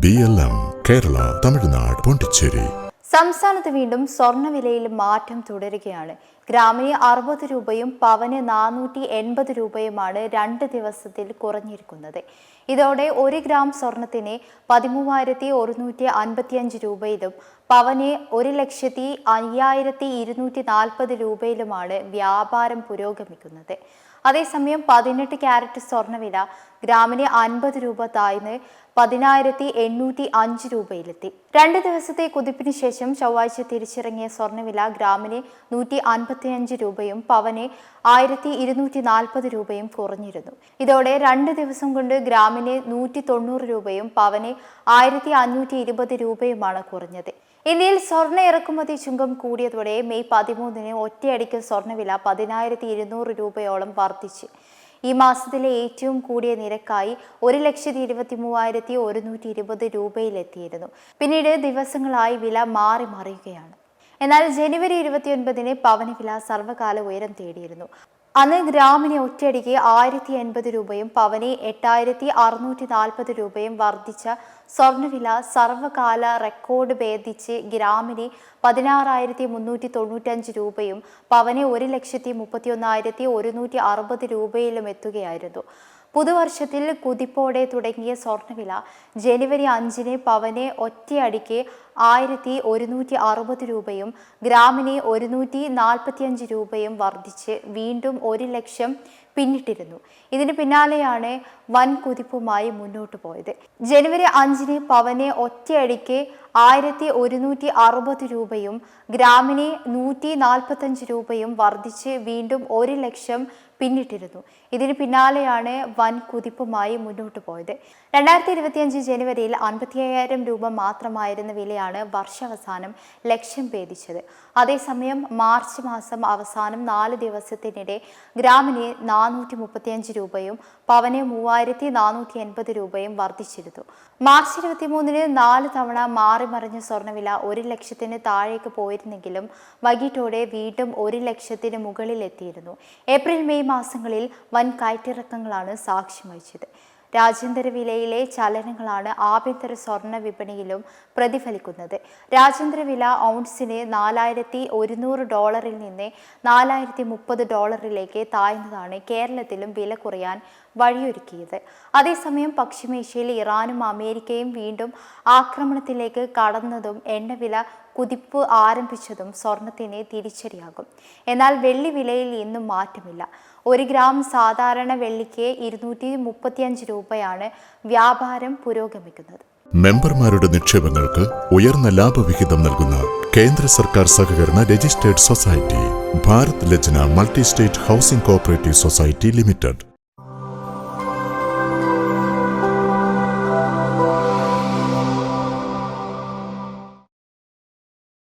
BLM Kerala, Tamil Nadu, Pondicherry. സംസ്ഥാനത്ത് വീണ്ടും സ്വർണ്ണവിലയിൽ മാറ്റം തുടരുകയാണ്. ഗ്രാമിന് 60 രൂപയും പവന് 480 രൂപയുമാണ് 2 ദിവസത്തിൽ കുറഞ്ഞിരിക്കുന്നത്. ഇതോടെ 1 ഗ്രാം സ്വർണത്തിന് 13,155 രൂപയിലും പവന് 1,05,240 രൂപയിലുമാണ് വ്യാപാരം പുരോഗമിക്കുന്നത്. അതേസമയം 18 ക്യാരറ്റ് സ്വർണ്ണവില ഗ്രാമിന് 50 രൂപ താഴ്ന്ന് 10,805 രൂപയിലെത്തി. 2 ദിവസത്തെ കുതിപ്പിന് ശേഷം ചൊവ്വാഴ്ച തിരിച്ചിറങ്ങിയ സ്വർണ്ണവില ഗ്രാമിന് 155 രൂപയും പവന് 1,240 രൂപയും കുറഞ്ഞിരുന്നു. ഇതോടെ 2 ദിവസം കൊണ്ട് ഗ്രാമിന് 190 രൂപയും പവന് 1,520 രൂപയുമാണ് കുറഞ്ഞത്. ഇന്ത്യയിൽ സ്വർണ്ണ ഇറക്കുമതി ചുങ്കം കൂടിയതോടെ മെയ് 13-ന് ഒറ്റയടിക്ക് സ്വർണ്ണവില 10,200 രൂപയോളം വർദ്ധിച്ചു. ഈ മാസത്തിലെ ഏറ്റവും കൂടിയ നിരക്കായി 1,23,120 രൂപയിലെത്തിയിരുന്നു. പിന്നീട് ദിവസങ്ങളായി വില മാറി മറിയുകയാണ്. എന്നാൽ ജനുവരി 29-ന് പവന് വില സർവ്വകാല ഉയരം തേടിയിരുന്നു. അന്ന് ഗ്രാമിന് ഒറ്റയടിക്ക് 1,080 രൂപയും പവന് 8,640 രൂപയും വർദ്ധിച്ച സ്വർണ്ണവില സർവ്വകാല റെക്കോർഡ് ഭേദിച്ച് ഗ്രാമിന് 16,395 രൂപയും പവന് 1,31,160 രൂപയിലും എത്തുകയായിരുന്നു. പുതുവർഷത്തിൽ കുതിപ്പോടെ തുടങ്ങിയ സ്വർണ്ണവില ജനുവരി 5-ന് പവന് ഒറ്റയടിക്ക് 1,160 രൂപയും ഗ്രാമിന് 145 രൂപയും വർദ്ധിച്ച് വീണ്ടും 1 ലക്ഷം പിന്നിട്ടിരുന്നു. ഇതിന് പിന്നാലെയാണ് വൻ കുതിപ്പുമായി മുന്നോട്ട് പോയത്. ജനുവരി 5-ന് പവന് ഒറ്റയടിക്ക് 1,160 രൂപയും ഗ്രാമിന് 145 രൂപയും വർദ്ധിച്ച് വീണ്ടും 1 ലക്ഷം പിന്നിട്ടിരുന്നു. ഇതിന് പിന്നാലെയാണ് വൻ കുതിപ്പുമായി മുന്നോട്ട് പോയത്. 2025 ജനുവരിയിൽ 55,000 രൂപ മാത്രമായിരുന്ന വിലയാണ് വർഷാവസാനം ലക്ഷ്യം ഭേദിച്ചത്. അതേസമയം മാർച്ച് മാസം അവസാനം 4 ദിവസത്തിനിടെ ഗ്രാമിന് 435 രൂപയും പവന് 3,480 രൂപയും വർദ്ധിച്ചിരുന്നു. മാർച്ച് 23-ന് 4 തവണ മാറി മറിഞ്ഞ സ്വർണ്ണവില 1 ലക്ഷത്തിന് താഴേക്ക് പോയിരുന്നെങ്കിലും വൈകിട്ടോടെ വീണ്ടും 1 ലക്ഷത്തിന് മുകളിലെത്തിയിരുന്നു. ഏപ്രിൽ മെയ് മാസങ്ങളിൽ വൻ കയറ്റിറക്കങ്ങളാണ് സാക്ഷ്യം വഹിച്ചത്. രാജ്യാന്തര വിലയിലെ ചലനങ്ങളാണ് ആഭ്യന്തര സ്വർണ്ണ വിപണിയിലും പ്രതിഫലിക്കുന്നത്. രാജ്യാന്തര വില ഔൺസിന് $4,100 നിന്ന് $4,030 താഴ്ന്നതാണ് കേരളത്തിലും വില കുറയാൻ വഴിയൊരുക്കിയത്. അതേസമയം പശ്ചിമേഷ്യയിൽ ഇറാനും അമേരിക്കയും വീണ്ടും ആക്രമണത്തിലേക്ക് കടന്നതും എണ്ണവില കുതിപ്പ് ആരംഭിച്ചതും സ്വർണത്തിന് തിരിച്ചടിയാകും. എന്നാൽ വെള്ളി വിലയിൽ ഇന്നും മാറ്റമില്ല. 1 ഗ്രാം സാധാരണ വെള്ളിക്ക് 235 രൂപയാണ് വ്യാപാരം പുരോഗമിക്കുന്നത്. മെമ്പർമാരുടെ നിക്ഷേപങ്ങൾക്ക് ഉയർന്ന ലാഭവിഹിതം നൽകുന്ന കേന്ദ്ര സർക്കാർ സഹകരണ registered society Bharat Lajna multi state housing cooperative society limited.